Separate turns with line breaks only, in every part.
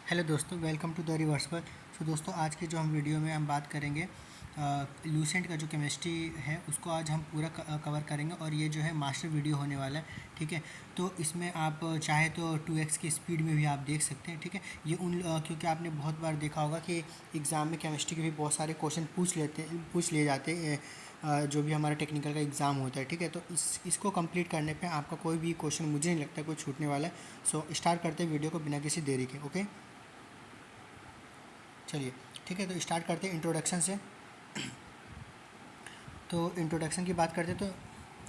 Hello दोस्तों, welcome to the reversible. सो दोस्तों, आज के जो हम वीडियो में हम बात करेंगे लूसेंट का जो केमिस्ट्री है उसको आज हम पूरा कवर करेंगे और ये जो है मास्टर वीडियो होने वाला है। ठीक है, तो इसमें आप चाहे तो 2x की स्पीड में भी आप देख सकते हैं। ठीक है, ये क्योंकि आपने बहुत बार देखा होगा कि एग्ज़ाम में केमिस्ट्री के भी बहुत सारे क्वेश्चन पूछ लिए जाते हैं जो भी हमारा टेक्निकल का एग्ज़ाम होता है। ठीक है, तो इसको कंप्लीट करने पे आपका कोई भी क्वेश्चन मुझे नहीं लगता कोई छूटने वाला है। सो स्टार्ट करते हैं वीडियो को बिना किसी देरी के। ओके, चलिए ठीक है, तो स्टार्ट करते हैं इंट्रोडक्शन से। तो इंट्रोडक्शन की बात करते तो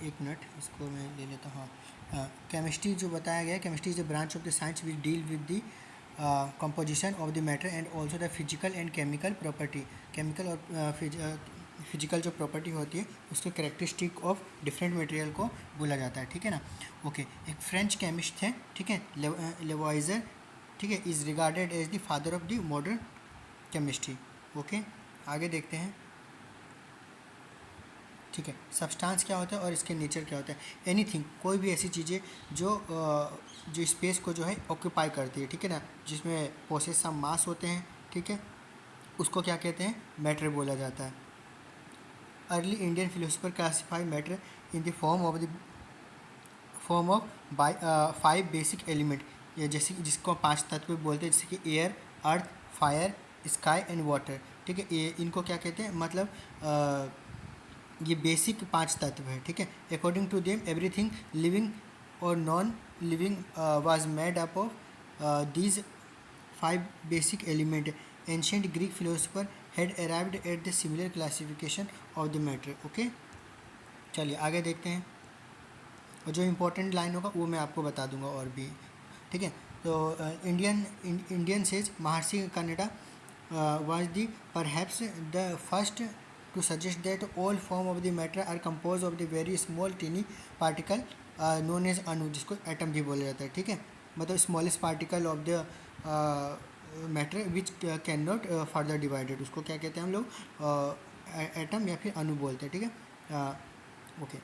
एक मिनट इसको मैं ले लेता हूँ। हाँ, केमिस्ट्री जो बताया गया है, chemistry is the branch of the science which deal with the composition of the matter and also the physical and chemical property. Chemical और फिजिकल जो प्रॉपर्टी होती है उसके करेक्टरिस्टिक ऑफ डिफरेंट मटेरियल को बोला जाता है। ठीक है ना। ओके, एक फ्रेंच केमिस्ट थे, ठीक है, लेवॉइजर, ठीक है, is regarded as the father of the modern chemistry. Okay, आगे देखते हैं। ठीक है, सब्सटेंस क्या होता है और इसके नेचर क्या होता है। एनीथिंग, कोई भी ऐसी चीज़ें जो स्पेस को जो है ऑक्यूपाई करती है, ठीक है ना, जिसमें पोसेस सम मास होते हैं, ठीक है, उसको क्या कहते हैं, मैटर बोला जाता है। Early Indian philosopher classify matter in the form of by 5 basic element, ये जैसे कि जिसको 5 तत्व बोलते हैं, जैसे कि air, earth, fire, sky and water. ठीक है, ये इनको क्या कहते हैं, मतलब ये बेसिक 5 तत्व है। ठीक है, according to them everything living और non living was made up of these 5 basic element. Ancient Greek philosopher had arrived at the similar classification of the matter. Okay, चलिए आगे देखते हैं, और जो इम्पोर्टेंट लाइन होगा वो मैं आपको बता दूंगा और भी। ठीक है, तो Indian says Maharshi Kannada was the perhaps the first to suggest that all form of the matter are composed of the very small teeny particle known as अणु, जिसको एटम भी बोला जाता है। ठीक है, मतलब smallest particle of the matter which can not further divided, उसको क्या कहते हैं हम लोग, एटम या फिर अणु बोलते हैं। ठीक है, ओके,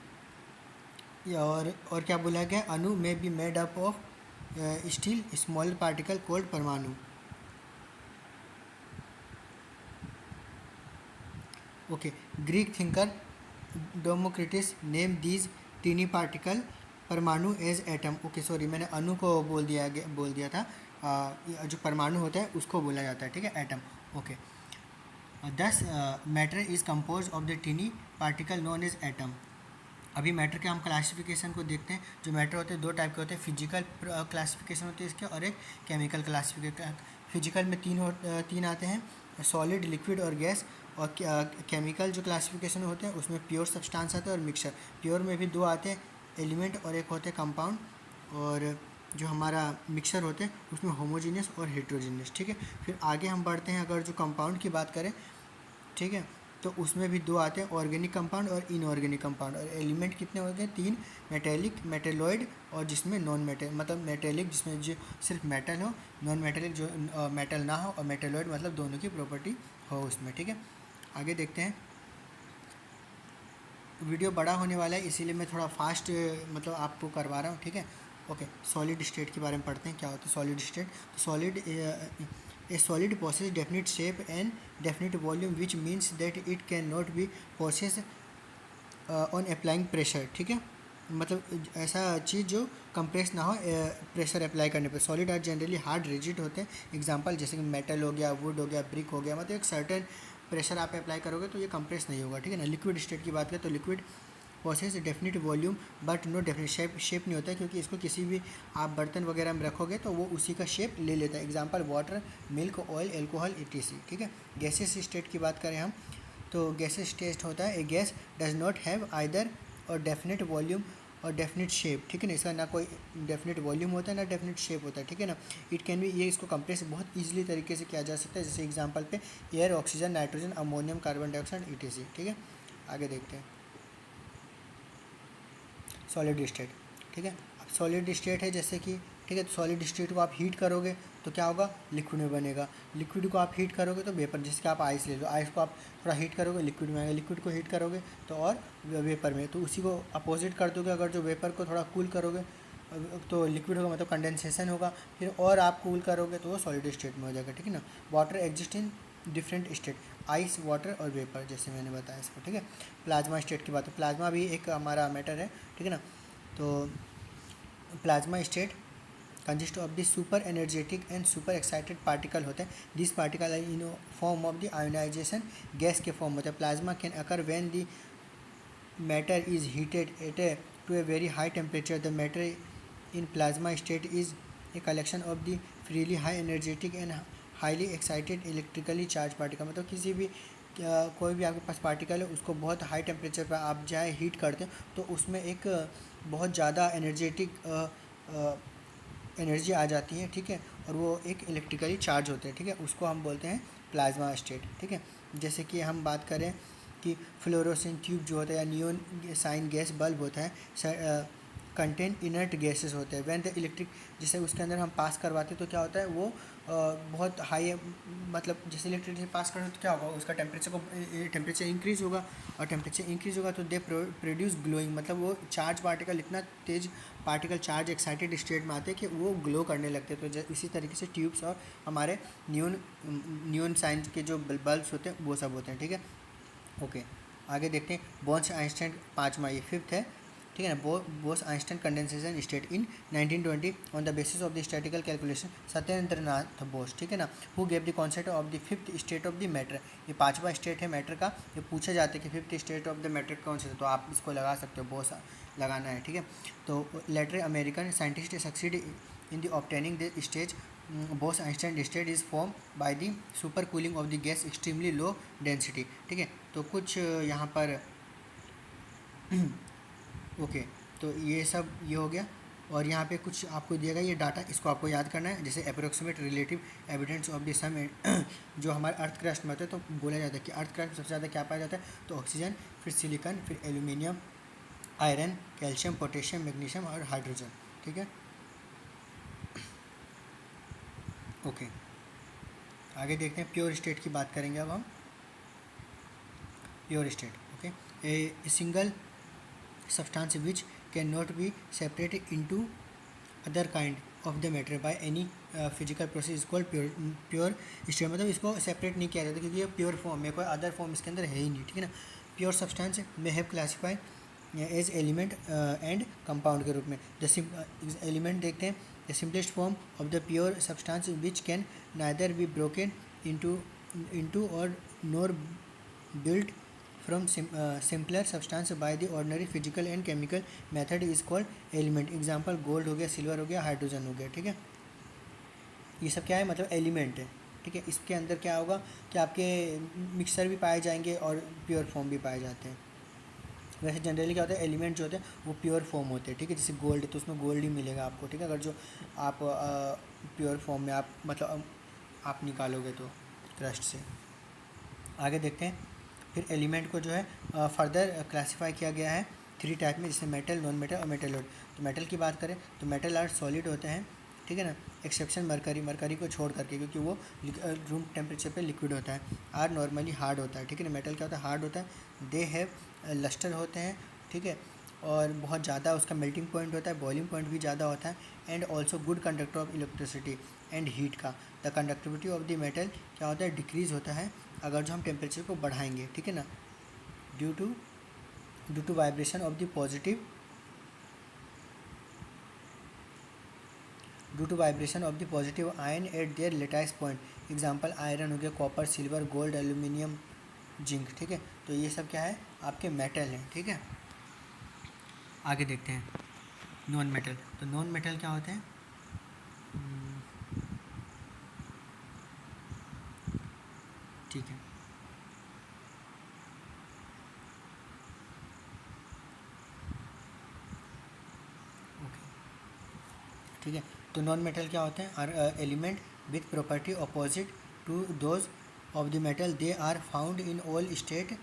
और क्या बोला गया, अणु में be made up of still small particle called परमाणु। Okay, Greek thinker Democritus name these tiny particle परमाणु एज एटम। ओके सॉरी, मैंने अणु को बोल दिया था। जो परमाणु होता है उसको बोला जाता है, ठीक है, atom. Okay, this matter is compose of the tiny particle known as atom. अभी मैटर के हम क्लासिफिकेशन को देखते हैं। जो मैटर होते हैं दो टाइप के होते हैं, फिजिकल क्लासिफिकेशन होती है इसके, और एक केमिकल क्लासिफिकेशन। फिजिकल में तीन आते हैं, सॉलिड, लिक्विड और गैस। और केमिकल जो क्लासिफिकेशन होते हैं उसमें प्योर सब्सटेंस आता है और मिक्सचर। प्योर में भी 2 आते हैं, एलिमेंट और एक होते हैं कंपाउंड। और जो हमारा मिक्सचर होते हैं उसमें होमोजीनियस और हेट्रोजीनियस। ठीक है, फिर आगे हम बढ़ते हैं, अगर जो कंपाउंड की बात करें, ठीक है, तो उसमें भी 2 आते हैं, ऑर्गेनिक कंपाउंड और इनऑर्गेनिक कंपाउंड। और एलिमेंट कितने होते हैं, 3, मेटेलिक, मेटेलॉइड और जिसमें नॉन मेटल, मतलब मेटेलिक जिसमें जो सिर्फ मेटल हो, नॉन मेटेलिक जो मेटल ना हो, और मेटेलॉइड मतलब दोनों की प्रॉपर्टी हो उसमें। ठीक है, आगे देखते हैं। वीडियो बड़ा होने वाला है इसीलिए मैं थोड़ा फास्ट मतलब आपको करवा रहा हूँ। ठीक है, ओके, सॉलिड स्टेट के बारे में पढ़ते हैं, क्या होता है सॉलिड स्टेट। तो solid, A solid possesses definite shape and definite volume which means that it cannot be possessed on applying pressure। ठीक है, मतलब ऐसा चीज़ जो कंप्रेस ना हो प्रेशर अप्लाई करने पे। Solid are generally hard rigid होते हैं। एग्जांपल जैसे कि मेटल हो गया, वुड हो गया, ब्रिक हो गया, मतलब एक सर्टेन प्रेशर आप अप्लाई करोगे तो ये कंप्रेस नहीं होगा। ठीक है ना। लिक्विड स्टेट की बात करें तो liquid possess definite volume but no definite shape नहीं होता है, क्योंकि इसको किसी भी आप बर्तन वगैरह में रखोगे तो वो उसी का शेप ले लेता है। Example water, milk, oil, alcohol, etc। ठीक है, गैसेस स्टेट की बात करें हम तो गैसेस स्टेट होता है, a gas does not have either और डेफिनेट वॉल्यूम और डेफिनेट शेप। ठीक है ना, इसका ना कोई डेफिनेट वॉल्यूम होता है ना डेफिनेट शेप होता है। ठीक है ना, इट कैन भी, ये इसको कंप्रेस बहुत ईजिली तरीके से किया जा सकता है, जैसे एग्जांपल पे air, oxygen, nitrogen, ammonium, carbon dioxide, etc। ठीक है, आगे देखते हैं सॉलिड स्टेट। ठीक है, अब सॉलिड स्टेट है जैसे कि, ठीक है, तो सॉलिड स्टेट को आप हीट करोगे तो क्या होगा, लिक्विड में बनेगा। लिक्विड को आप हीट करोगे तो वेपर, जैसे कि आप आइस ले लो, आइस को आप थोड़ा हीट करोगे लिक्विड में आएगा, लिक्विड को हीट करोगे तो और वेपर में, तो उसी को अपोजिट कर दोगे। अगर जो वेपर को थोड़ा कूल करोगे तो लिक्विड होगा मतलब कंडेंसेशन होगा, फिर और आप कूल करोगे तो वो सॉलिड स्टेट में हो जाएगा, ठीक है ना। Water exist in different state, ice, water और वेपर, जैसे मैंने बताया इसको, ठीक है। प्लाज्मा स्टेट की बात है, प्लाज्मा भी एक हमारा मैटर है, ठीक है ना। तो plasma state consist of the super energetic and super excited particle होते हैं। This particle in form of the ionisation gas के फॉर्म होते हैं। Plasma can occur when the matter is heated at a to a very high temperature. The matter in plasma state is a collection of the freely high energetic and highly excited electrically charged particle। मतलब किसी भी कोई भी आपके पास particle है उसको बहुत high temperature पर आप चाहे हीट करते हैं तो उसमें एक बहुत ज़्यादा एनर्जेटिक एनर्जी आ जाती है, ठीक है, और वो एक इलेक्ट्रिकली चार्ज होते हैं, ठीक है, उसको हम बोलते हैं प्लाज्मा स्टेट, ठीक है। जैसे कि हम बात करें कि फ्लोरोसेंट ट्यूब जो होता है या नियोन साइन गैस बल्ब होता है कंटेन इनर्ट गैसेस होते हैं। व्हेन द इलेक्ट्रिक, जैसे उसके अंदर हम पास करवाते हैं तो क्या होता है वो बहुत हाई, मतलब जैसे इलेक्ट्रिसिटी पास करते तो क्या होगा उसका टेम्परेचर इंक्रीज़ होगा, और टेम्परेचर इंक्रीज़ होगा तो दे प्रोड्यूस ग्लोइंग, मतलब वो चार्ज पार्टिकल, इतना तेज पार्टिकल चार्ज एक्साइटेड स्टेट में आते हैं कि वो ग्लो करने लगते हैं। तो इसी तरीके से ट्यूब्स और हमारे नियोन साइन के जो बल्ब्स होते हैं वो सब होते हैं, ठीक है। ओके, आगे देखते हैं बोस आइंस्टाइन, पाँचवा, ये फिफ्थ है, ठीक है ना। Bose Einstein condensation state in 1920 on the basis of the statical calculation, Satyendra Nath Bose, ठीक है ना, who gave the concept of the fifth state of the matter. ये पांचवा स्टेट है मैटर का, ये पूछा जाता है कि fifth state of the matter कौन सा है, तो आप इसको लगा सकते हो, बोस लगाना है, ठीक है। तो later American scientist succeed in the obtaining the stage Bose Einstein state is form by the super cooling of the gas extremely low density, ठीक है। तो कुछ यहाँ पर ओके, तो ये सब ये हो गया, और यहाँ पे कुछ आपको दिया गया ये डाटा, इसको आपको याद करना है। जैसे approximate relative evidence of the sun, जो हमारे अर्थ क्रस्ट में होता है तो बोला जाता है कि अर्थ क्रस्ट में सबसे ज़्यादा क्या पाया जाता है, तो ऑक्सीजन, फिर सिलिकॉन, फिर aluminium, iron, calcium, potassium, magnesium और हाइड्रोजन, ठीक है। ओके, आगे देखते हैं प्योर स्टेट की बात करेंगे अब हम। Pure state, okay, a single substance which cannot be separated into other kind of the matter by any physical process is called pure state। मतलब इसको सेपरेट नहीं किया जाता क्योंकि ये प्योर फॉर्म में, कोई अदर फॉर्म इसके अंदर है ही नहीं, ठीक है ना। प्योर सब्सटेंस में have classified as element and compound के रूप में। द एलिमेंट देखते हैं, the simplest form of the pure substance which can neither be broken into और nor built from simpler substance by the ordinary physical and chemical method is called element। Example gold हो गया, silver हो गया, hydrogen हो गया, ठीक है। ये सब क्या है, मतलब एलिमेंट है, ठीक है। इसके अंदर क्या होगा कि आपके मिक्सर भी पाए जाएंगे और प्योर फॉर्म भी पाए जाते हैं। वैसे जनरली क्या होता है, एलिमेंट जो होते हैं वो प्योर फॉर्म होते हैं, ठीक है। जैसे गोल्ड तो उसमें गोल्ड ही मिलेगा आपको, ठीक है, अगर जो आप प्योर फॉर्म में आप मतलब आप निकालोगे तो क्रस्ट से। आगे देखते हैं, फिर एलिमेंट को जो है फर्दर क्लासीफाई किया गया है 3 टाइप में, जैसे मेटल, नॉन मेटल और मेटलॉइड। तो मेटल की बात करें तो मेटल आर सॉलिड होते हैं, ठीक है ना, एक्सेप्शन मरकरी को छोड़ करके, क्योंकि वो रूम टेम्परेचर पे लिक्विड होता है। आर नॉर्मली हार्ड होता है, ठीक है ना। मेटल क्या होता है, हार्ड होता है। दे हैव लस्टर होते हैं, ठीक है, और बहुत ज़्यादा उसका मेल्टिंग पॉइंट होता है, बॉइलिंग पॉइंट भी ज़्यादा होता है, and also good conductor of electricity and heat का। The conductivity of the metal क्या होता है, डिक्रीज़ होता है अगर जो हम टेम्परेचर को बढ़ाएंगे, ठीक है ना, due to vibration of the positive ion at their lattice point. Example iron हो गया, copper, silver, gold, aluminium, zinc, ठीक है। तो ये सब क्या है, आपके मेटल हैं, ठीक है। आगे देखते हैं नॉन मेटल। तो नॉन मेटल क्या होते हैं, ठीक है, ओके, ठीक है। तो नॉन मेटल क्या होते हैं, are element with property opposite to those of the metal. They are found in all state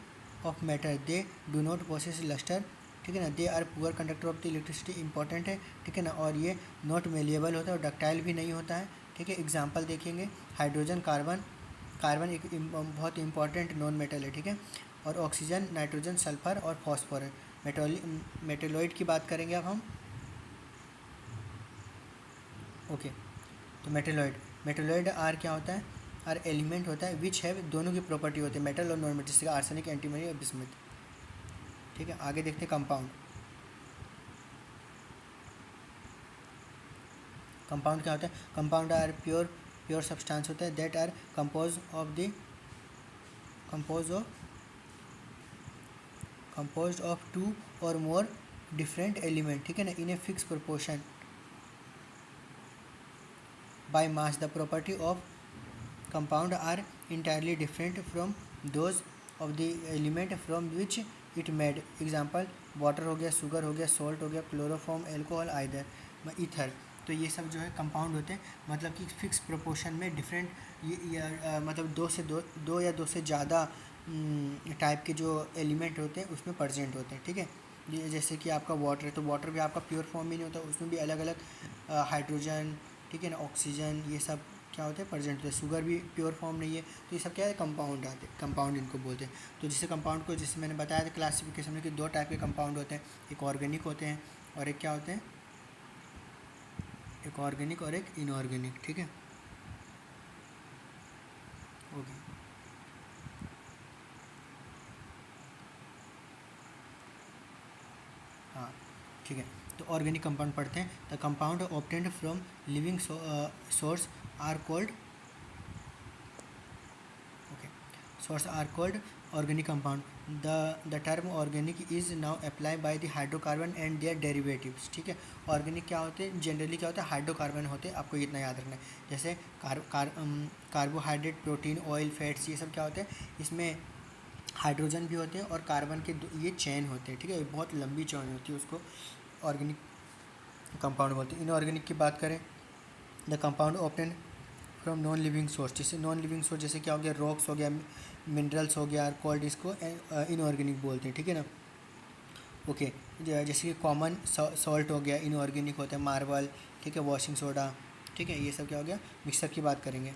of matter. They do not possess lustre, ठीक है ना। They are poor conductor of the electricity, important है, ठीक है ना। और ये not malleable होता है और डक्टाइल भी नहीं होता है, ठीक है। एग्जाम्पल देखेंगे, हाइड्रोजन, कार्बन एक बहुत इंपॉर्टेंट नॉन मेटल है, ठीक है। और ऑक्सीजन, नाइट्रोजन, सल्फर और फॉस्फोरस। मेटोलॉइड की बात करेंगे अब हम। ओके, तो मेटलोइड आर क्या होता है, आर एलिमेंट होता है विच हैव, दोनों की प्रॉपर्टी होती है मेटल और नॉन मेटल, जैसे आर्सेनिक, एंटीमनी और बिस्मुथ। ठीक है, आगे देखते हैं कंपाउंड। कंपाउंड क्या होता है, कंपाउंड आर प्योर सब्सटेंस होता है that are compose of two or more different element, ठीक है ना, in a fix proportion by mass. The property of compound are entirely different from those of the element from which it made. Example water हो गया, sugar हो गया, salt हो गया, chloroform, alcohol, either ether. तो ये सब जो है कंपाउंड होते हैं, मतलब कि फिक्स प्रोपोर्शन में डिफरेंट मतलब दो या दो से ज़्यादा टाइप के जो एलिमेंट होते हैं उसमें प्रेजेंट होते हैं। ठीक है, ये जैसे कि आपका वाटर है, तो वाटर भी आपका प्योर फॉर्म में नहीं होता, उसमें भी अलग अलग हाइड्रोजन, ठीक है ना, ऑक्सीजन, ये सब क्या होते हैं, प्रेजेंट होते हैं। शुगर भी प्योर फॉर्म नहीं है, तो ये सब क्या है, कंपाउंड आते हैं, कंपाउंड इनको बोलते हैं। तो जैसे कंपाउंड को, जैसे मैंने बताया था क्लासिफिकेशन में कि दो टाइप के कंपाउंड होते हैं, एक ऑर्गेनिक होते हैं और एक क्या होते हैं, एक ऑर्गेनिक और एक इनऑर्गेनिक। ठीक है, ओके। हाँ, ठीक है, तो ऑर्गेनिक कंपाउंड पढ़ते हैं। The compound obtained from living source are called, okay, source are called organic compound. The term organic is now apply by the hydrocarbon and their derivatives. ठीक है, ऑर्गेनिक क्या होते हैं, जनरली क्या होता है, हाइड्रोकार्बन होते हैं, आपको इतना याद रखना है। जैसे कार्बोहाइड्रेट, प्रोटीन, ऑयल, फैट्स, ये सब क्या होते हैं, इसमें हाइड्रोजन भी होते हैं और कार्बन के ये चेन होते हैं। ठीक है, बहुत लंबी चेन होती है, उसको ऑर्गेनिक कंपाउंड बोलते हैं। इनऑर्गेनिक की बात करें, the compound obtain from non living source. जैसे नॉन लिविंग सोर्स जैसे क्या हो गया, रॉक्स हो गया, मिनरल्स हो गया, कॉल्ड, इसको इनऑर्गेनिक बोलते हैं। ठीक है ना, ओके। जैसे कि कॉमन सॉल्ट हो गया, इनऑर्गेनिक होता है, मार्बल, ठीक है, वॉशिंग सोडा, ठीक है, ये सब क्या हो गया। मिक्सर की बात करेंगे,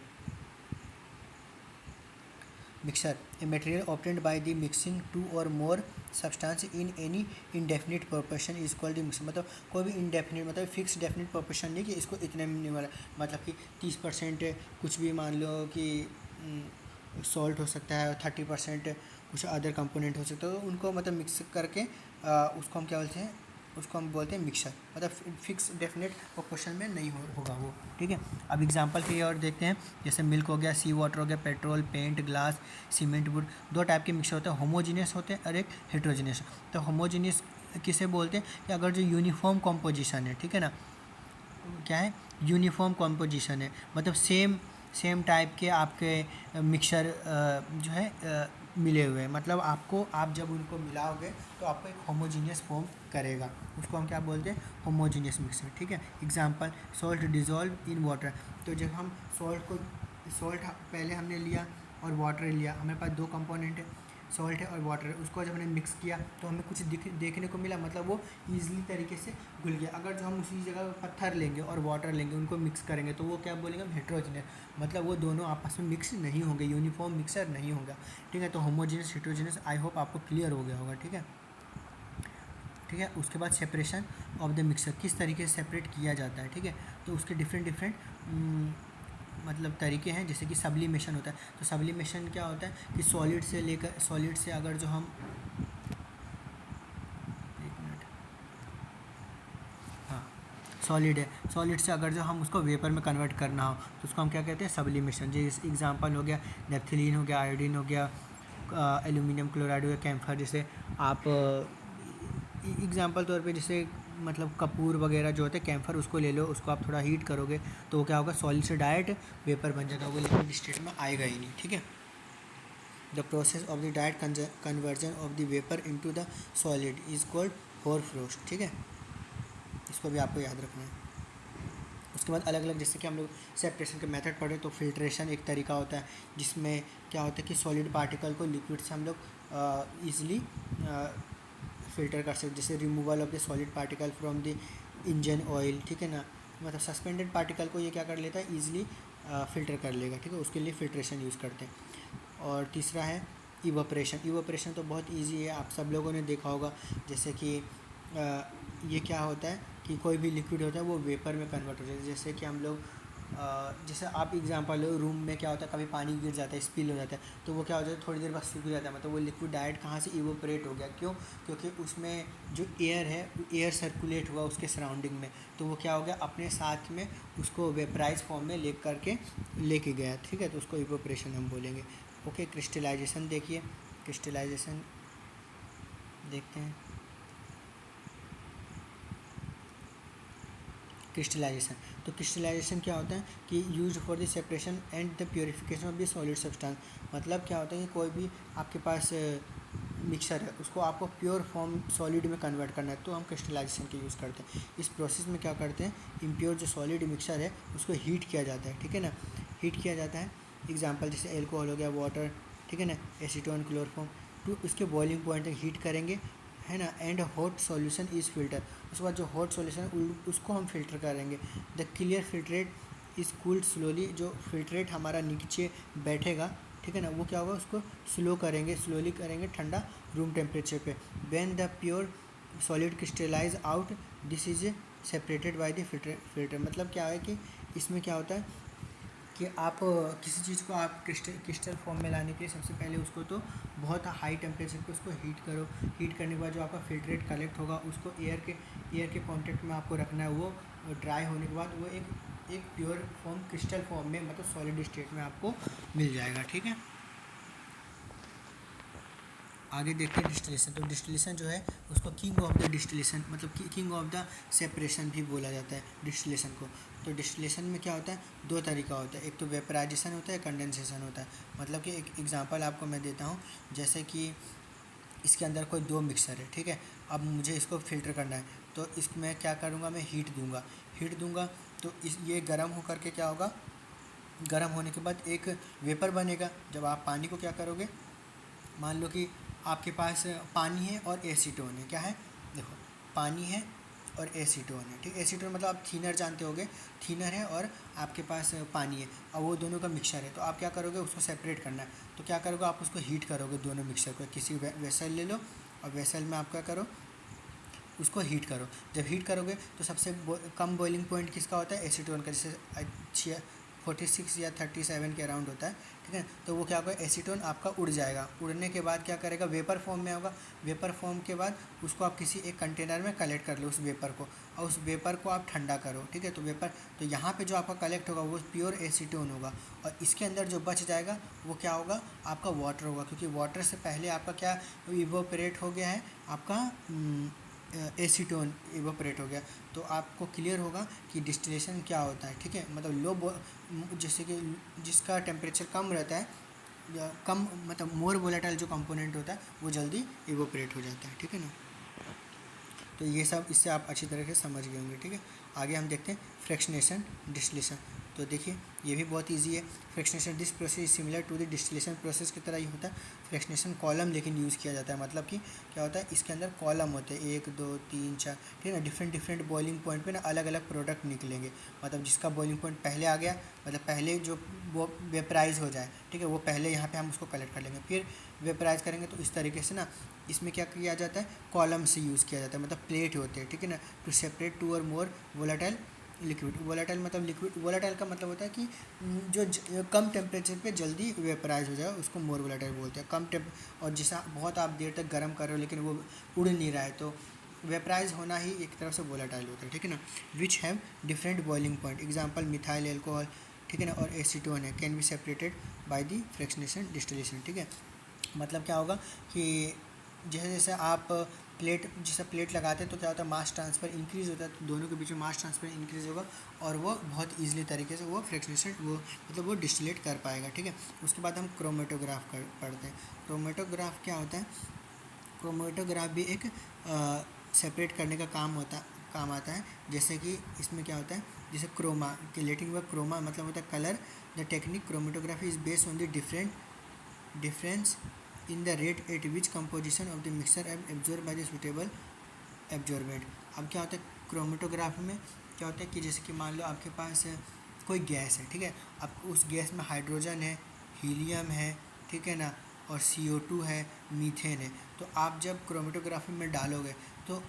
mixture a material obtained by the mixing two or more substance in any indefinite proportion is called the mixture. मतलब कोई भी इनडेफिनिट, मतलब फिक्स डेफिनिट प्रोपोर्शन नहीं कि इसको इतने में नहीं वाला, मतलब कि 30% कुछ भी, मान लो कि सॉल्ट हो सकता है, 30% कुछ अदर कंपोनेंट हो सकता है, तो उनको मतलब मिक्स करके उसको हम क्या बोलते हैं, उसको हम बोलते हैं मिक्सर। मतलब फिक्स डेफिनेट प्रोपोर्शन में नहीं होगा वो। ठीक है, अब एग्जांपल के और देखते हैं, जैसे मिल्क हो गया, सी वाटर हो गया, petrol, paint, glass, cement, wood. दो टाइप के मिक्सर होते हैं, होमोजीनियस होते हैं और एक हेट्रोजीनियस। तो होमोजीनियस किसे बोलते हैं, कि अगर जो यूनिफॉर्म कॉम्पोजिशन है, ठीक है ना, क्या है, यूनिफॉर्म कॉम्पोजिशन है, मतलब सेम टाइप के आपके मिक्सर जो है मिले हुए हैं, मतलब आपको, आप जब उनको मिलाओगे तो आपको एक होमोजीनियस फॉर्म करेगा, उसको हम क्या बोलते हैं, होमोजीनियस मिक्सर। ठीक है, example salt dissolve in water. तो जब हम सॉल्ट पहले हमने लिया और वाटर लिया, हमारे पास दो कंपोनेंट है, सॉल्ट है और वाटर है, उसको जब हमने मिक्स किया तो हमें कुछ देखने को मिला, मतलब वो ईजिली तरीके से घुल गया। अगर जो हम उसी जगह पत्थर लेंगे और वाटर लेंगे, उनको मिक्स करेंगे, तो वो क्या बोलेंगे हम, हेट्रोजीनियस, मतलब वो दोनों आपस में मिक्स नहीं होंगे, यूनिफॉर्म मिक्सर नहीं होगा। ठीक है, तो होमोजीनियस, हेट्रोजीनियस, आई होप आपको क्लियर हो गया होगा। ठीक है, ठीक है, उसके बाद सेपरेशन ऑफ द मिक्सर, किस तरीके से सेपरेट किया जाता है। ठीक है, तो उसके डिफरेंट मतलब तरीके हैं, जैसे कि सब्लिमेशन होता है। तो सब्लिमेशन क्या होता है, कि सॉलिड से अगर जो हम, एक मिनट, हाँ, सॉलिड है, सॉलिड से अगर जो हम उसको वेपर में कन्वर्ट करना हो तो उसको हम क्या कहते हैं, सब्लिमेशन। जैसे एग्जांपल हो गया नेफ्थलीन हो गया, आयोडीन हो गया, एल्यूमिनियम क्लोराइड हो गया, कैम्फर। जैसे आप एग्जांपल तौर पे, जैसे मतलब कपूर वगैरह जो होते हैं, कैम्फर, उसको ले लो, उसको आप थोड़ा हीट करोगे तो वो क्या होगा, सॉलिड से डायरेक्ट वेपर बन जाएगा, वो लिक्विड स्टेट में आएगा ही नहीं। ठीक है, the process of the direct conversion of the vapour into the solid is called hoarfrost. ठीक है, इसको भी आपको याद रखना है। उसके बाद अलग अलग, जैसे कि हम लोग सेपरेशन के मेथड पढ़े, तो फिल्ट्रेशन एक तरीका होता है, जिसमें क्या होता है कि सॉलिड पार्टिकल को लिक्विड से हम लोग ईजिली फ़िल्टर कर सकते, जैसे removal of the solid particle from the engine oil. ठीक है ना, मतलब सस्पेंडेड पार्टिकल को ये क्या कर लेता है, ईजिली फ़िल्टर कर लेगा। ठीक है, उसके लिए फ़िल्ट्रेशन यूज़ करते हैं। और तीसरा है इवोपरेशन। इवोपरेशन तो बहुत इजी है, आप सब लोगों ने देखा होगा, जैसे कि ये क्या होता है, कि कोई भी लिक्विड होता है वो वेपर में कन्वर्ट हो जाता है। जैसे कि हम लोग जैसे आप एग्जांपल लो, रूम में क्या होता है, कभी पानी गिर जाता है, स्पिल हो जाता है, तो वो क्या हो जाता है, थोड़ी देर बाद सूख जाता है, मतलब वो लिक्विड डायरेक्ट कहाँ से इवोपरेट हो गया। क्यों? क्योंकि उसमें जो एयर है, एयर सर्कुलेट हुआ उसके सराउंडिंग में, तो वो क्या हो गया, अपने साथ में उसको वेपराइज फॉर्म में लेके गया। ठीक है, तो उसको इवोपरेशन हम बोलेंगे। ओके, क्रिस्टलाइजेशन देखिए, क्रिस्टलाइजेशन देखते हैं। क्रिस्टलाइजेशन, तो क्रिस्टलाइजेशन क्या होता है कि use for the separation and the purification of the solid substance. मतलब क्या होता है कि कोई भी आपके पास मिक्सर है, उसको आपको प्योर फॉर्म सॉलिड में कन्वर्ट करना है, तो हम क्रिस्टलाइजेशन के यूज़ करते हैं। इस प्रोसेस में क्या करते हैं, इम्प्योर जो सॉलिड मिक्सर है उसको हीट किया जाता है। ठीक है ना, हीट किया जाता है। एग्जाम्पल जैसे एल्कोहल हो गया, वाटर, ठीक है ना, एसीटोन, क्लोरोफॉर्म, तो उसके बॉइलिंग पॉइंट तक हीट करेंगे, है ना, and hot solution is filter. उसके बाद जो हॉट सॉल्यूशन उसको हम फिल्टर करेंगे। The clear filtrate is cooled slowly. जो फिल्ट्रेट हमारा नीचे बैठेगा, ठीक है ना, वो क्या होगा, उसको स्लोली करेंगे ठंडा रूम टेम्परेचर पे। When the pure solid crystallise out, this is separated by the filter. मतलब क्या है कि इसमें क्या होता है कि आप किसी चीज़ को आप क्रिस्टल फॉर्म में लाने के लिए सबसे पहले उसको तो बहुत हाई टेम्परेचर पे उसको हीट करो। हीट करने के बाद जो आपका फिल्ट्रेट कलेक्ट होगा उसको एयर के कांटेक्ट में आपको रखना है। वो ड्राई होने के बाद वो एक प्योर फॉर्म, क्रिस्टल फॉर्म में, मतलब सॉलिड स्टेट में आपको मिल जाएगा। ठीक है, आगे देखते हैं डिस्टिलेशन। तो डिस्टिलेशन जो है उसको किंग ऑफ द डिस्टिलेशन, मतलब किंग ऑफ द सेपरेशन भी बोला जाता है डिस्टिलेशन को। तो डिस्टिलेशन में क्या होता है, दो तरीका होता है, एक तो वेपराइजेशन होता है, कंडेंसेशन होता है। मतलब कि एक एग्जांपल आपको मैं देता हूँ, जैसे कि इसके अंदर कोई दो मिक्सर है, ठीक है, अब मुझे इसको फ़िल्टर करना है, तो इसमें क्या करूँगा, मैं हीट दूँगा तो ये गर्म होकर के क्या होगा, गर्म होने के बाद एक वेपर बनेगा। जब आप पानी को क्या करोगे, मान लो कि आपके पास पानी है और एसीटोन है, क्या है, देखो, पानी है और एसीटोन है, ठीक। एसीटोन मतलब आप थीनर जानते होगे, थीनर है और आपके पास पानी है, और वो दोनों का मिक्सचर है। तो आप क्या करोगे, उसको सेपरेट करना है, तो क्या करोगे, आप उसको हीट करोगे, दोनों मिक्सचर को किसी वेसल ले लो, और वेसल में आप क्या करो, उसको हीट करो। जब हीट करोगे तो सबसे कम बॉइलिंग पॉइंट किसका होता है, एसीटोन का, जैसे 46 या 37 के अराउंड होता है, ठीक है। तो वो क्या होगा, एसीटोन आपका उड़ जाएगा। उड़ने के बाद क्या करेगा, वेपर फॉर्म में होगा। वेपर फॉर्म के बाद उसको आप किसी एक कंटेनर में कलेक्ट कर लो उस वेपर को, और उस वेपर को आप ठंडा करो, ठीक है। तो वेपर, तो यहाँ पे जो आपका कलेक्ट होगा वो प्योर एसीटोन होगा, और इसके अंदर जो बच जाएगा वो क्या होगा, आपका वाटर होगा, क्योंकि वाटर से पहले आपका क्या इवोपरेट हो गया है, आपका एसीटोन इवोपरेट हो गया। तो आपको क्लियर होगा कि डिस्टिलेशन क्या होता है, ठीक है। मतलब जैसे कि जिसका टेम्परेचर कम रहता है, या कम, मतलब मोर वोलेटाइल जो कंपोनेंट होता है वो जल्दी इवोपरेट हो जाता है, ठीक है ना। तो ये सब इससे आप अच्छी तरह से समझ गए होंगे, ठीक है। आगे हम देखते हैं फ्रैक्शनेशन डिस्टिलेशन। तो देखिए ये भी बहुत इजी है। Fractionation, this process similar to the distillation process की तरह ही होता है। फ्रैक्शनेशन कॉलम लेकिन यूज़ किया जाता है, मतलब कि क्या होता है, इसके अंदर कॉलम होते हैं 1 2 3 4, ठीक है ना। डिफरेंट बॉइलिंग पॉइंट पे ना अलग अलग प्रोडक्ट निकलेंगे, मतलब जिसका बॉइलिंग पॉइंट पहले आ गया, मतलब पहले जो वो वेपराइज हो जाए, ठीक है, वो पहले यहाँ पे हम उसको कलेक्ट कर लेंगे, फिर वेपराइज करेंगे। तो इस तरीके से ना इसमें क्या किया जाता है, कॉलम से यूज़ किया जाता है, मतलब प्लेट होते हैं, ठीक है ना, टू सेपरेट 2 और मोर वोलेटाइल लिक्विड। वोलेटाइल मतलब लिक्विड, वोलेटाइल का मतलब होता है कि कम टेम्परेचर पे जल्दी वेपराइज हो जाए, उसको मोर वोलेटाइल बोलते हैं। कम टेम्प, और जैसा बहुत आप देर तक गर्म कर रहे हो लेकिन वो उड़ नहीं रहा है, तो वेपराइज होना ही एक तरह से वोलेटाइल होता है, ठीक है ना। Which have different boiling point, example methyl alcohol, ठीक है ना, और एसीटोन है, can be separated by the fractionation distillation, ठीक है। मतलब क्या होगा कि जैसे जैसे आप प्लेट लगाते हैं तो क्या होता है, मास ट्रांसफ़र इंक्रीज़ होता है, तो दोनों के बीच में मास ट्रांसफ़र इंक्रीज़ होगा, और वो बहुत ईजिली तरीके से वो फ्रैक्शनेशन वो मतलब वो डिस्टिलेट कर पाएगा, ठीक है। उसके बाद हम क्रोमेटोग्राफ पढ़ते हैं। क्रोमेटोग्राफ क्या होता है, क्रोमेटोग्राफ भी एक सेपरेट करने का काम आता है। जैसे कि इसमें क्या होता है, जैसे क्रोमा के लेटिन वर्ड क्रोमा मतलब होता है colour. The technique chromatography is based on the difference in the rate at which composition of the mixture are absorbed by the suitable absorbent। अब क्या होता है क्रोमेटोग्राफी में, क्या होता है कि जैसे कि मान लो आपके पास कोई गैस है, ठीक है, अब उस गैस में हाइड्रोजन है, हीलियम है, ठीक है ना, और CO2 है, मीथेन है। तो आप जब क्रोमेटोग्राफी में डालोगे तो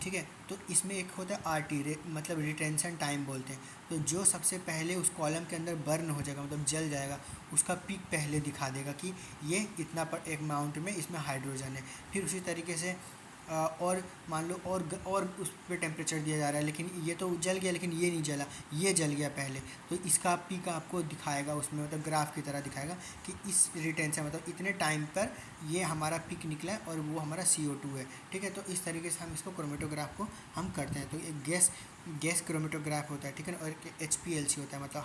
ठीक है। तो इसमें एक होता है RT मतलब रिटेंशन टाइम बोलते हैं। तो जो सबसे पहले उस कॉलम के अंदर बर्न हो जाएगा मतलब जल जाएगा, उसका पीक पहले दिखा देगा कि ये इतना पर एक अमाउंट में इसमें हाइड्रोजन है। फिर उसी तरीके से और मान लो और उस पर टेम्परेचर दिया जा रहा है, लेकिन ये तो जल गया लेकिन ये नहीं जला, ये जल गया पहले, तो इसका पीक आपको दिखाएगा उसमें, मतलब ग्राफ की तरह दिखाएगा कि इस रिटेंशन मतलब इतने टाइम पर ये हमारा पीक निकला है और वो हमारा CO2 है। ठीक है, तो इस तरीके से हम इसको क्रोमेटोग्राफ को हम करते हैं। तो एक गैस क्रोमेटोग्राफ होता है, ठीक है ना, और एक HPLC होता है मतलब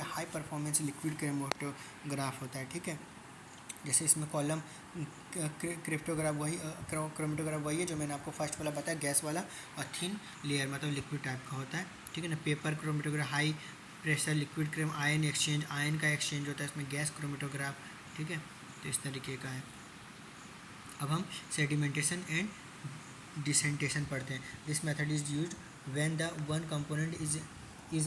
हाई परफॉर्मेंस लिक्विड क्रोमेटोग्राफ होता है। ठीक है, जैसे इसमें कॉलम क्रिप्टोग्राफ वही क्रोमेटोग्राफ वही है जो मैंने आपको फर्स्ट वाला बताया, गैस वाला, और थिन लेयर मतलब लिक्विड टाइप का होता है। ठीक है ना, paper chromatograph high pressure liquid chrome ion का एक्सचेंज होता है इसमें, गैस क्रोमेटोग्राफ। ठीक है, तो इस तरीके का है। अब हम सेडिमेंटेशन एंड डिसेंटेशन पढ़ते हैं। This method is used when the one component is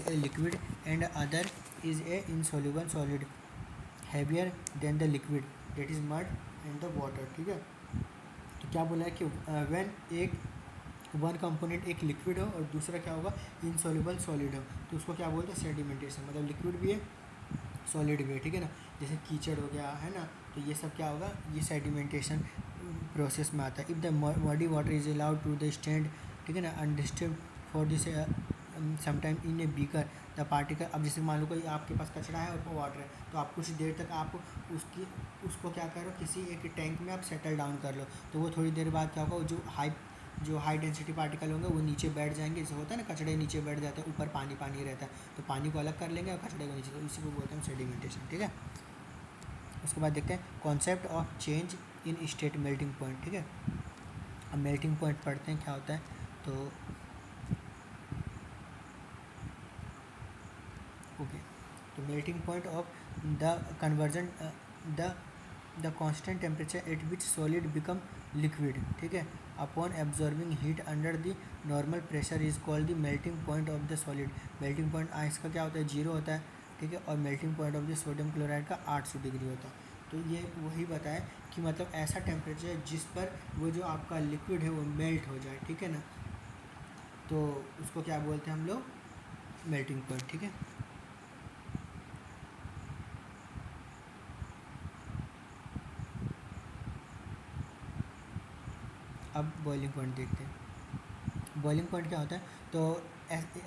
a liquid and other is a insoluble solid heavier than the liquid that is mud and the water. ठीक है, तो क्या बोला है कि व्हेन एक वन कंपोनेंट एक लिक्विड हो और दूसरा क्या होगा, इनसॉल्युबल सॉलिड हो, तो उसको क्या बोलते हैं, सेडिमेंटेशन। मतलब लिक्विड भी है सॉलिड भी है। ठीक है ना, जैसे कीचड़ हो गया है ना, तो ये सब क्या होगा, ये सेडिमेंटेशन प्रोसेस में आता है। If the muddy water is allowed to the stand, ठीक है ना, undisturb for this sometime in a beaker the particle. अब जैसे मान लो कोई आपके पास कचरा है और वो वाटर है, तो आप कुछ देर तक आप उसको क्या करो, किसी एक टैंक में आप सेटल डाउन कर लो, तो वो थोड़ी देर बाद क्या होगा, जो हाई डेंसिटी पार्टिकल होंगे वो नीचे बैठ जाएंगे। जैसे होता है ना, कचड़े नीचे बैठ जाते हैं, ऊपर पानी पानी रहता है, तो पानी को अलग कर लेंगे और कचड़े को नीचे, तो इसी को बोलते हैं सेडिमेंटेशन। ठीक है, उसके बाद देखते हैं concept of change in state melting point. ठीक है, अब मेल्टिंग पॉइंट पढ़ते हैं क्या होता है। तो ओके, तो melting point of the conversion the constant temperature at which solid become liquid. ठीक है, upon absorbing heat under the normal pressure is called the melting point of the solid. Melting point इसका क्या होता है, 0 होता है। ठीक है, और melting point of the sodium chloride का 800 डिग्री होता है। तो ये वही बताए कि मतलब ऐसा टेम्परेचर जिस पर वो जो आपका लिक्विड है वो मेल्ट हो जाए। ठीक है ना, तो उसको क्या बोलते हैं हम लोग, मेल्टिंग पॉइंट। ठीक है, अब बॉइलिंग पॉइंट देखते हैं। बॉइलिंग पॉइंट क्या होता है, तो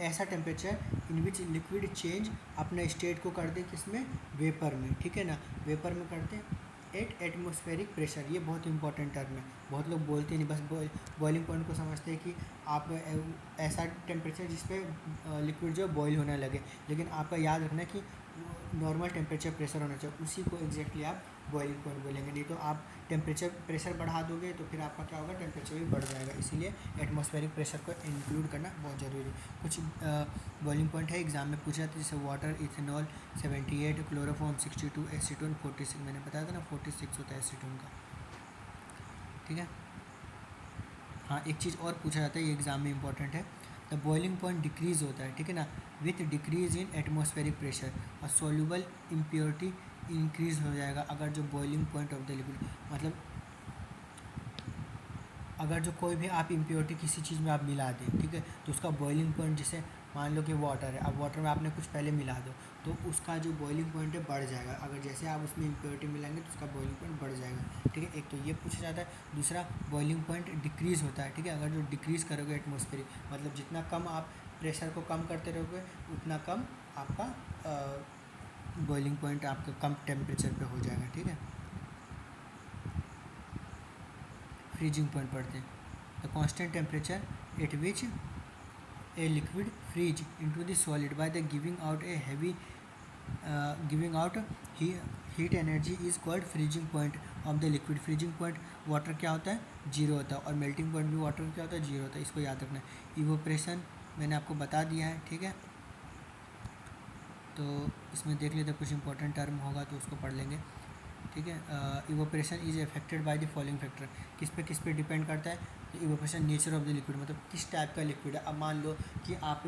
ऐसा temperature in which liquid change अपने स्टेट को कर दे किसमें, वेपर में। ठीक है ना, वेपर में करते हैं एट एटमॉस्फेरिक प्रेशर। ये बहुत इंपॉर्टेंट टर्म है, बहुत लोग बोलते नहीं, बस बॉइलिंग पॉइंट को समझते हैं कि आप ऐसा टेम्परेचर जिस पे लिक्विड जो बॉईल होने लगे, लेकिन आपका याद रखना है कि नॉर्मल टेम्परेचर प्रेशर होना चाहिए, उसी को एग्जैक्टली आप बॉइलिंग पॉइंट बोलेंगे। नहीं तो आप टेम्परेचर प्रेशर बढ़ा दोगे तो फिर आपका क्या होगा, टेम्परेचर भी बढ़ जाएगा। इसीलिए एटमॉस्फेरिक प्रेशर को इंक्लूड करना बहुत ज़रूरी है। कुछ बॉइलिंग पॉइंट है एग्जाम में पूछा था, जैसे वाटर इथेनॉल 78, क्लोरोफॉर्म 62, एसीटोन 46। मैंने बताया था ना 46 होता है एसीटोन का। ठीक है, हाँ एक चीज़ और पूछा जाता है, ये एग्जाम में इंपॉर्टेंट है, द बॉइलिंग पॉइंट डिक्रीज़ होता है। ठीक है ना, with decrease in atmospheric pressure और सोल्यूबल इम्प्योरिटी इंक्रीज हो जाएगा। अगर जो boiling point of the liquid मतलब अगर जो कोई भी आप इम्प्योरिटी किसी चीज़ में आप मिला दें, ठीक है, तो उसका बॉइलिंग पॉइंट, जैसे मान लो कि वाटर है, अब वाटर में आपने कुछ पहले मिला दो तो उसका जो बॉइलिंग पॉइंट है बढ़ जाएगा। अगर जैसे आप उसमें इम्प्योरिटी मिलाएंगे तो उसका बॉइलिंग पॉइंट बढ़ जाएगा। ठीक है, एक तो ये पूछा जाता है। दूसरा बॉइलिंग पॉइंट डिक्रीज़ होता है। ठीक है, अगर जो डिक्रीज़ करोगे एटमॉस्फेरिक मतलब जितना कम आप प्रेशर को कम करते रहोगे उतना कम आपका बॉइलिंग पॉइंट आपका कम टेम्परेचर पे हो जाएगा। ठीक है, फ्रीजिंग पॉइंट पढ़ते हैं। The constant temperature at which a liquid freeze into the solid by the giving out heat energy is called freezing point of the liquid. freezing point water क्या होता है, 0 होता है, और मेल्टिंग पॉइंट भी water क्या होता है, 0 होता है। इसको याद रखना है। इवोपरेशन मैंने आपको बता दिया है। ठीक है, तो इसमें देख लेते कुछ इंपॉर्टेंट टर्म होगा तो उसको पढ़ लेंगे। ठीक है। Evaporation is affected by the following factor, किस पे डिपेंड करता है? Evaporation nature of the liquid, मतलब किस टाइप का लिक्विड है। अब मान लो कि आप,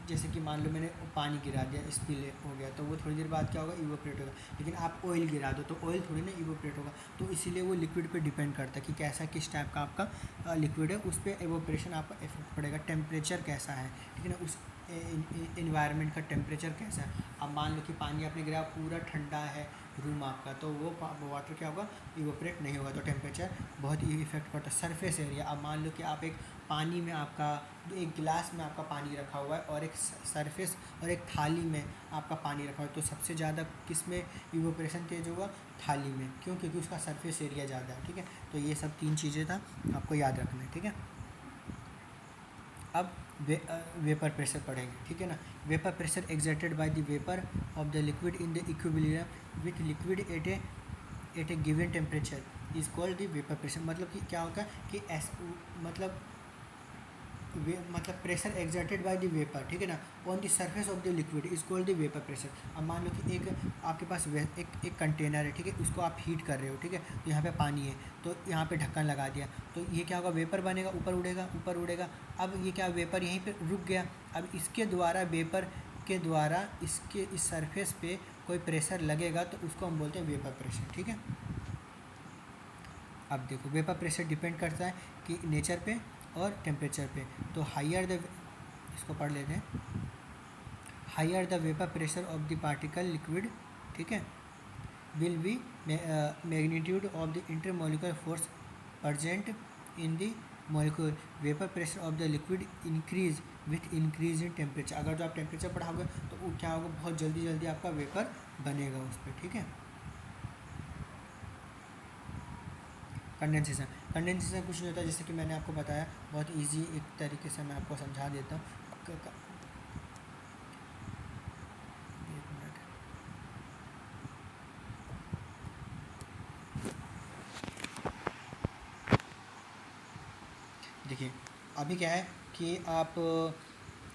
जैसे कि मान लो मैंने पानी गिरा दिया, स्पिल हो गया, तो वो थोड़ी देर बाद क्या होगा? इवोपरेट होगा। लेकिन आप ऑयल गिरा दो तो ऑयल थोड़ी ना इवोपरेट होगा। तो इसीलिए वो लिक्विड पे डिपेंड करता है कि कैसा, किस टाइप का आपका लिक्विड है, उस पर इवोपरेशन आपका इफेक्ट पड़ेगा। टेम्परेचर कैसा है, ठीक है ना, उस इन्वायरमेंट का टेम्परेचर कैसा है। अब मान लो कि पानी आपने गिराया, पूरा ठंडा है रूम आपका, तो वो वाटर क्या होगा? इवोपरेट नहीं होगा। तो टेम्परेचर बहुत ही इफेक्ट करता है। सरफेस एरिया, अब मान लो कि आप एक पानी में आपका, एक गिलास में आपका पानी रखा हुआ है और एक सरफेस और एक थाली में आपका पानी रखा हुआ है, तो सबसे ज़्यादा किस में इवोपरेशन तेज होगा? थाली में। क्यों? क्योंकि उसका सरफेस एरिया ज़्यादा है, ठीक है। तो ये सब 3 चीज़ें था, आपको याद रखना है, ठीक है। अब वेपर प्रेशर पढ़ेंगे, ठीक है ना। Vapour pressure exerted by the vapour of the liquid in the equilibrium with liquid at A given temperature is called the vapour pressure. मतलब कि क्या होगा कि मतलब pressure exerted by the vapour, ठीक है ना, on the surface of the liquid is called the vapour pressure. अब मान लो कि एक आपके पास एक कंटेनर है, ठीक है, उसको आप हीट कर रहे हो, ठीक है, तो यहाँ पे पानी है, तो यहाँ पे ढक्कन लगा दिया, तो ये क्या होगा? वेपर बनेगा, ऊपर उड़ेगा, ऊपर उड़ेगा। अब ये क्या, वेपर यहीं पे रुक गया। अब इसके द्वारा, वेपर के द्वारा इसके इस सरफेस पे कोई प्रेशर लगेगा, तो उसको हम बोलते हैं वेपर प्रेशर, ठीक है। अब देखो, वेपर प्रेशर डिपेंड करता है कि नेचर पे और टेम्परेचर पे। तो हायर द, इसको पढ़ लेते हैं, higher the vapour pressure of the particle liquid, ठीक है, will be magnitude of the intermolecular force present in the molecule. Vapour pressure of the liquid increase with increase in temperature. अगर जो आप temperature बढ़ाओगे तो वो क्या होगा? बहुत जल्दी जल्दी आपका वेपर बनेगा उस पर, ठीक है। कंडेंसेशन, कंडेंसेशन कुछ नहीं होता, जैसे कि मैंने आपको बताया, बहुत इजी एक तरीके से मैं आपको समझा देता हूँ। एक मिनट, देखिए, अभी क्या है कि आप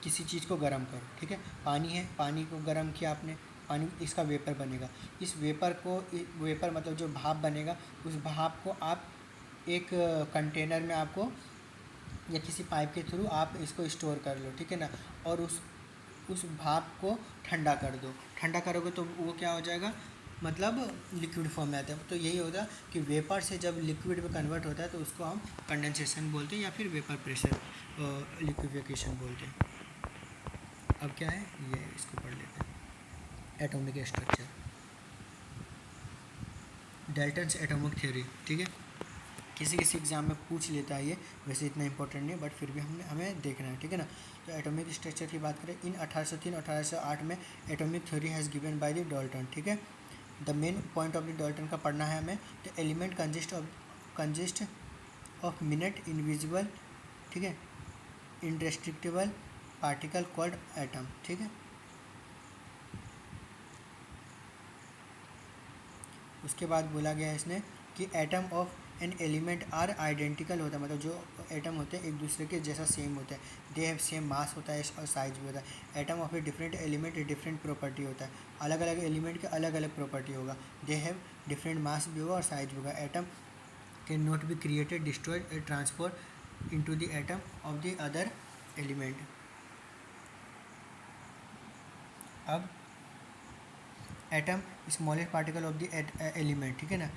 किसी चीज़ को गर्म करो, ठीक है, पानी है, पानी को गर्म किया आपने, पानी, इसका वेपर बनेगा। इस वेपर को, वेपर मतलब जो भाप बनेगा, उस भाप को आप एक कंटेनर में आपको या किसी पाइप के थ्रू आप इसको स्टोर कर लो, ठीक है ना, और उस भाप को ठंडा कर दो। ठंडा करोगे तो वो क्या हो जाएगा? मतलब लिक्विड फॉर्म में आता है। तो यही होता है कि वेपर से जब लिक्विड में कन्वर्ट होता है तो उसको हम कंडेंसेशन बोलते हैं या फिर वेपर प्रेशर लिक्विफिकेशन बोलते हैं। अब क्या है ये, इसको पढ़ लेते हैं। Atomic structure, Dalton's atomic theory, ठीक है, किसी किसी एग्जाम में पूछ लेता है ये, वैसे इतना इंपॉर्टेंट नहीं, बट फिर भी हमें देखना है, ठीक है ना। तो एटॉमिक स्ट्रक्चर की बात करें, इन 1803 1808 में atomic theory has given by the Dalton, ठीक है। The main point of the Dalton का पढ़ना है हमें। The element consist of minute invisible, ठीक है, इनडेस्ट्रक्टिबल पार्टिकल कॉल्ड एटम, ठीक है। उसके बाद बोला गया है इसने कि atom of an element are identical होता है, मतलब जो एटम होते हैं एक दूसरे के जैसा सेम होता है। दे हैव सेम मास होता है और साइज भी होता है। Atom of a different element different property होता है, अलग अलग एलिमेंट के अलग अलग प्रॉपर्टी होगा। दे हैव डिफरेंट मास भी होगा और साइज भी होगा। Atom can not be created, destroyed or transfer into the atom of the other element. अब atom smallest particle of the element, ठीक है ना,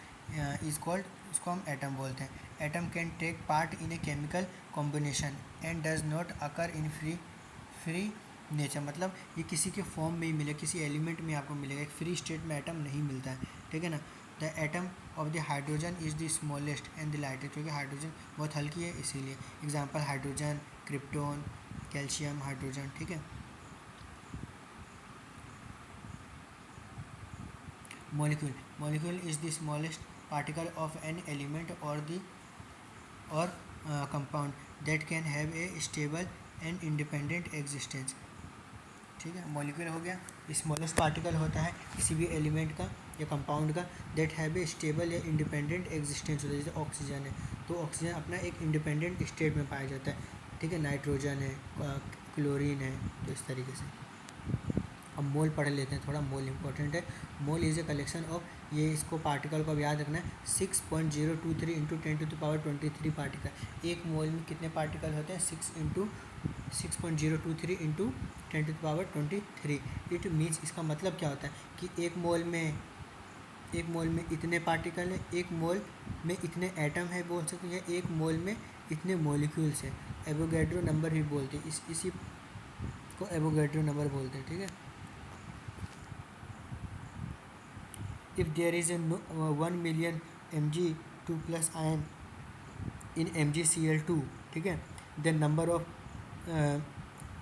इज कॉल्ड, उसको हम एटम बोलते हैं। Atom can take part in a chemical combination and does not occur in free nature, मतलब ये किसी के फॉर्म में ही मिलेगा, किसी एलिमेंट में आपको मिलेगा, एक फ्री स्टेट में एटम नहीं मिलता है, ठीक है ना। The atom of the hydrogen is the smallest and the lightest, क्योंकि हाइड्रोजन बहुत हल्की है इसीलिए। Example hydrogen, krypton, calcium, hydrogen, ठीक है। Molecule is the smallest particle of an element or compound that can have a stable and independent existence, ठीक है। Molecule हो गया, स्मॉलेस्ट पार्टिकल होता है किसी भी एलिमेंट का या कंपाउंड का, दैट हैव ए स्टेबल या इंडिपेंडेंट एग्जिस्टेंस होता है। जैसे ऑक्सीजन है, तो ऑक्सीजन अपना एक इंडिपेंडेंट स्टेट में पाया जाता है, ठीक है। नाइट्रोजन है, क्लोरीन है, तो इस तरीके से। अब मोल पढ़ लेते हैं थोड़ा, मोल इंपॉर्टेंट है। मोल इज़ ए कलेक्शन ऑफ, ये इसको पार्टिकल को अब याद रखना है, 6.023 इंटू 10⁻23 पार्टिकल। एक मोल में कितने पार्टिकल होते हैं? 6.023 इंटू 10⁻23। इट मीन्स, इसका मतलब क्या होता है कि एक मोल में इतने पार्टिकल है, एक मोल में इतने एटम है बोल सकते हैं, एक मोल में इतने मॉलिक्यूल्स है। एवोगैड्रो नंबर भी बोलते हैं, इसी को एवोगैड्रो नंबर बोलते हैं, ठीक है। If there is 1 million Mg2+ ion in MgCl2, ठीक है, the number of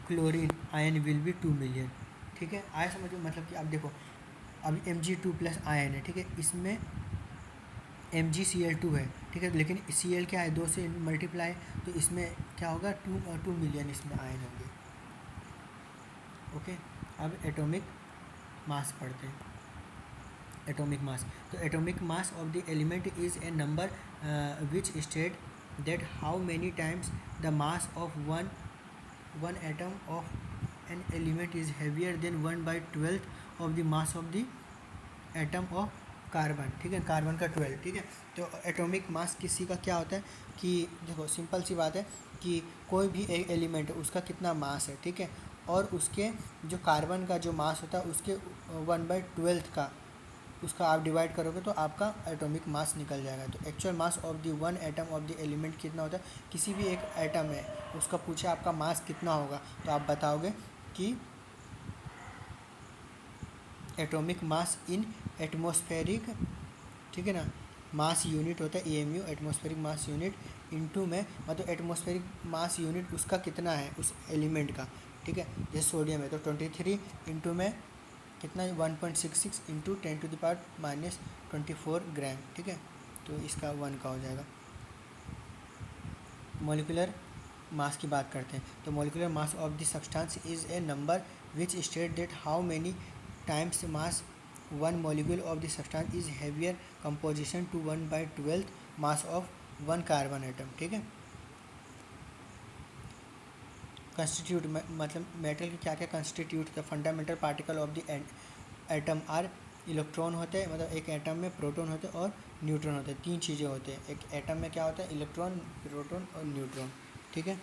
chlorine ion will be 2 million, ठीक है। आया समझ में? मतलब कि अब देखो, अब Mg2+ आयन है, ठीक है, इसमें MgCl2 है, ठीक है, लेकिन Cl क्या है? 2 से मल्टीप्लाई, तो इसमें क्या होगा? 2 मिलियन इसमें आयन होंगे। ओके, अब एटॉमिक मास पढ़ते हैं। एटॉमिक मास, तो atomic mass of the element is a number which state that how many times the mass of one atom of an element is heavier than 1/12 of the mass of the atom of carbon, ठीक है, carbon का 12, ठीक है। तो atomic mass किसी का क्या होता है कि देखो, सिंपल सी बात है कि कोई भी एक एलिमेंट है, उसका कितना मास है, ठीक है, और उसके जो कार्बन का जो मास होता है उसके 1/12 का, उसका आप डिवाइड करोगे तो आपका एटॉमिक मास निकल जाएगा। तो actual mass of the one atom of the element कितना होता है? किसी भी एक एटम है, उसका पूछे आपका मास कितना होगा, तो आप बताओगे कि एटॉमिक मास इन एटमॉस्फेरिक, ठीक है ना, मास यूनिट होता है AMU, atmospheric mass unit, into में मतलब एटमॉस्फेरिक मास यूनिट उसका कितना है उस एलिमेंट का, ठीक है। जैसे सोडियम है तो 23 इंटू में कितना है? 1.66 इंटू 10⁻⁻24 ग्राम, ठीक है, तो इसका 1 का हो जाएगा। मॉलिक्यूलर मास की बात करते हैं, तो molecular mass of the substance is a number which state that how many times mass one molecule of the substance is heavier composition to 1/12 mass of one carbon atom, ठीक है। Constitute मतलब metal के क्या क्या constitute the fundamental particle of the atom are, electron होते हैं, मतलब एक एटम में प्रोटॉन होते हैं और न्यूट्रॉन होते हैं, 3 चीज़ें होते हैं। एक एटम में क्या होता है? इलेक्ट्रॉन, प्रोटॉन और न्यूट्रॉन, ठीक है।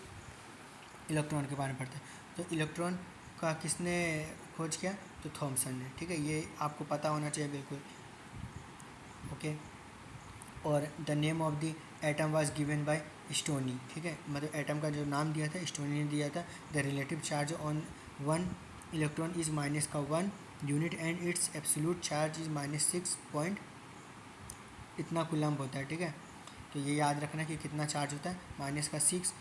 इलेक्ट्रॉन के बारे में पढ़ते हैं, तो इलेक्ट्रॉन का किसने खोज किया? तो थॉमसन ने, ठीक है, ये आपको पता होना चाहिए बिल्कुल। ओके, और the name of the atom was given by stony, ठीक है, मतलब एटम का जो नाम दिया था स्टोनी ने दिया था। The relative charge on one electron is -1 unit and it's absolute charge is -6 point इतना कूलम्ब होता है, ठीक है। तो ये याद रखना कि कितना चार्ज होता है, -6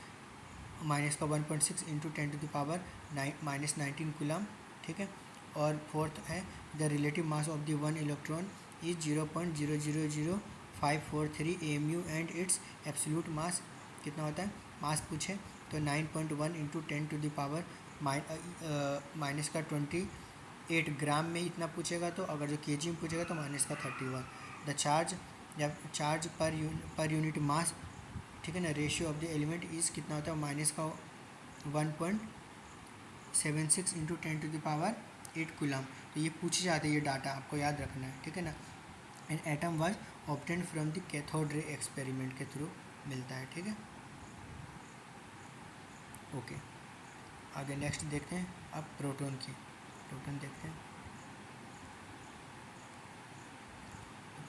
-1.6 इंटू 10⁻⁻19 कूलम्ब, ठीक है। और फोर्थ है the relative mass of the one electron is 0.000543 AMU and it's absolute mass कितना होता है? मास पूछे तो 9.1 इंटू 10⁻⁻28 ग्राम में इतना पूछेगा, तो अगर जो kg में पूछेगा तो -31। द चार्ज या चार्ज पर यूनिट मास, ठीक है ना, ratio of the element is कितना होता है? -1.76 इंटू 10⁸ कूलम। तो ये पूछे जाते हैं, ये डाटा आपको याद रखना है, ठीक है ना। An atom was obtain from the cathode ray experiment के थ्रू मिलता है, ठीक है। ओके, आगे नेक्स्ट देखते हैं अब प्रोटॉन की। प्रोटॉन देखते हैं।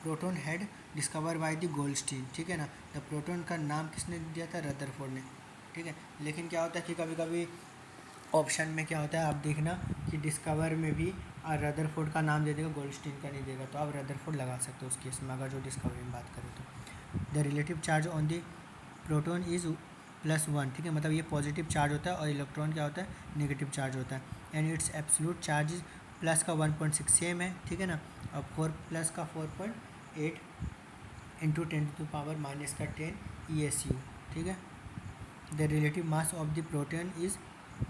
Proton head discover by the Goldstein, ठीक है ना। द प्रोटॉन का नाम किसने दिया था? रदरफोर्ड ने, ठीक है। लेकिन क्या होता है कि कभी कभी ऑप्शन में क्या होता है, आप देखना कि डिस्कवर में भी रदरफोर्ड का नाम दे देगा, गोल्डस्टीन का नहीं देगा, तो आप रदरफोर्ड लगा सकते हो उस केस में अगर जो डिस्कवरी में बात करें तो। The relative charge on the proton is +1, ठीक है, मतलब ये पॉजिटिव चार्ज होता है और इलेक्ट्रॉन क्या होता है? नेगेटिव चार्ज होता है। And it's absolute charge is plus का 1.6 सेम है, ठीक है ना। और 4 प्लस का 4.8 इंटू 10⁻⁻10 ESU, ठीक है। The relative mass of the proton is,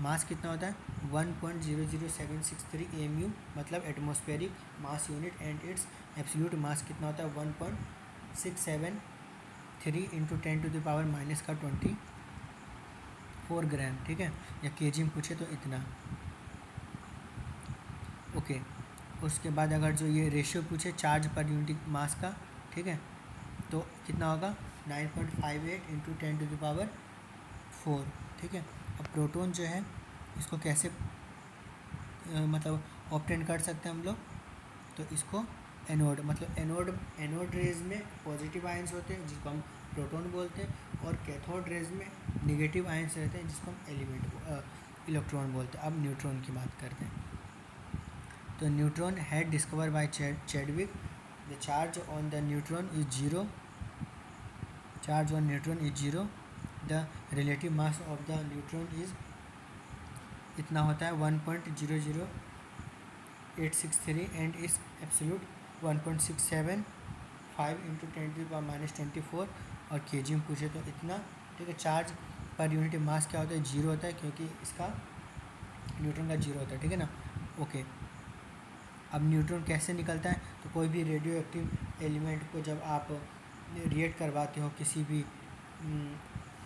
mass कितना होता है? 1.00763 AMU, मतलब atmospheric mass unit, and it's absolute mass कितना होता है? 1.673 इंटू 10⁻24 ग्राम, ठीक है, या kg में पूछे तो इतना। ओके। उसके बाद अगर जो ये रेशियो पूछे चार्ज पर यूनिट मास का, ठीक है, तो कितना होगा 9.58 इंटू 10⁴, ठीक है। अब प्रोटॉन जो है इसको कैसे मतलब ऑब्टेन कर सकते हैं हम लोग, तो इसको एनोड मतलब एनोड रेज में पॉजिटिव आयंस होते हैं जिसको हम प्रोटॉन बोलते हैं, और कैथोड रेज में नेगेटिव आयंस रहते हैं जिसको हम इलेक्ट्रॉन बोलते हैं। अब न्यूट्रॉन की बात करते हैं। तो neutron had discover by Chadwick, the charge on the neutron is zero, charge on neutron is zero, the relative mass of the neutron is इतना होता है 1.00863 एंड इज एब्सोल्यूट 1.675 इंटू 10⁻⁻24 और केजी में पूछे तो इतना, ठीक है। चार्ज पर यूनिट मास क्या होता है, जीरो होता है, क्योंकि इसका न्यूट्रॉन का जीरो होता है, ठीक है ना। ओके। अब न्यूट्रॉन कैसे निकलता है, तो कोई भी रेडियो एक्टिव एलिमेंट को जब आप रिएक्ट करवाते हो किसी भी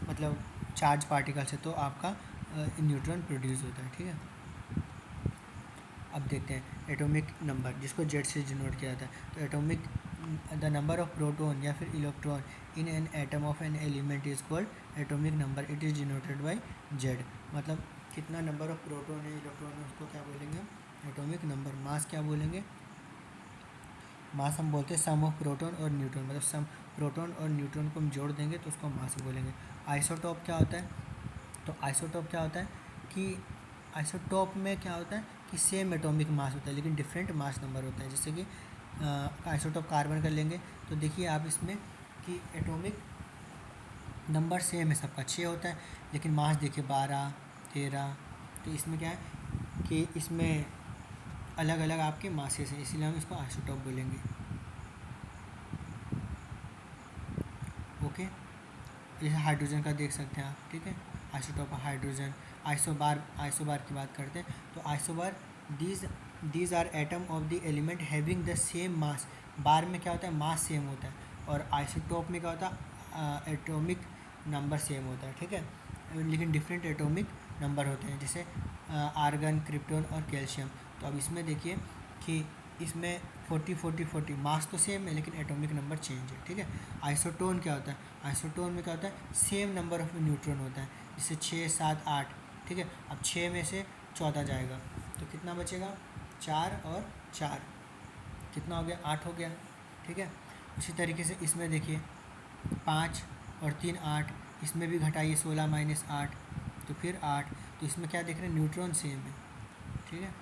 मतलब चार्ज पार्टिकल से, तो आपका न्यूट्रॉन प्रोड्यूस होता है, ठीक है। अब देखते हैं एटॉमिक नंबर, जिसको जेड से डिनोट किया जाता है। तो atomic the number of proton या फिर electron in an atom of an element is called atomic number, it is denoted by Z. मतलब कितना नंबर ऑफ प्रोटॉन है, इलेक्ट्रॉन है, उसको क्या बोलेंगे हम, एटॉमिक नंबर। मास क्या बोलेंगे, मास हम बोलते हैं सम ऑफ प्रोटॉन और न्यूट्रॉन, मतलब सम प्रोटॉन और न्यूट्रॉन को हम जोड़ देंगे तो उसको मास बोलेंगे। आइसोटॉप क्या होता है, तो आइसोटॉप क्या होता है कि आइसोटॉप में क्या होता है कि सेम एटॉमिक मास होता है लेकिन डिफरेंट मास नंबर होता है। जैसे कि आइसोटॉप कार्बन का लेंगे तो देखिए आप इसमें कि एटॉमिक नंबर सेम है सबका, 6 होता है, लेकिन मास देखिए 12, 13। तो इसमें क्या है कि इसमें अलग अलग आपके मासेस हैं, इसीलिए हम इसको आइसोटॉप बोलेंगे। ओके। जैसे हाइड्रोजन का देख सकते हैं आप, ठीक है, आइसोटॉप हाइड्रोजन। आइसोबार की बात करते हैं तो isobar these are atom of the element having the same mass. Bar में क्या होता है, मास सेम होता है, और आइसोटॉप में क्या होता है, एटॉमिक नंबर सेम होता है, ठीक है, लेकिन डिफरेंट एटॉमिक नंबर होते हैं, जैसे आर्गन, क्रिप्टॉन और कैल्शियम। तो अब इसमें देखिए कि इसमें 40 मास तो सेम है लेकिन एटॉमिक नंबर चेंज है, ठीक है। आइसोटोन क्या होता है, आइसोटोन में क्या होता है, सेम नंबर ऑफ न्यूट्रॉन होता है, जैसे 6, 7, 8, ठीक है। अब 6 में से 14 जाएगा तो कितना बचेगा, 4 और 4, कितना हो गया, 8 हो गया, ठीक है। उसी तरीके से इसमें देखिए 5 और 3, 8, इसमें भी घटाइए 16 - 8 तो फिर 8। तो इसमें क्या देख रहे हैं, न्यूट्रॉन सेम है, ठीक है।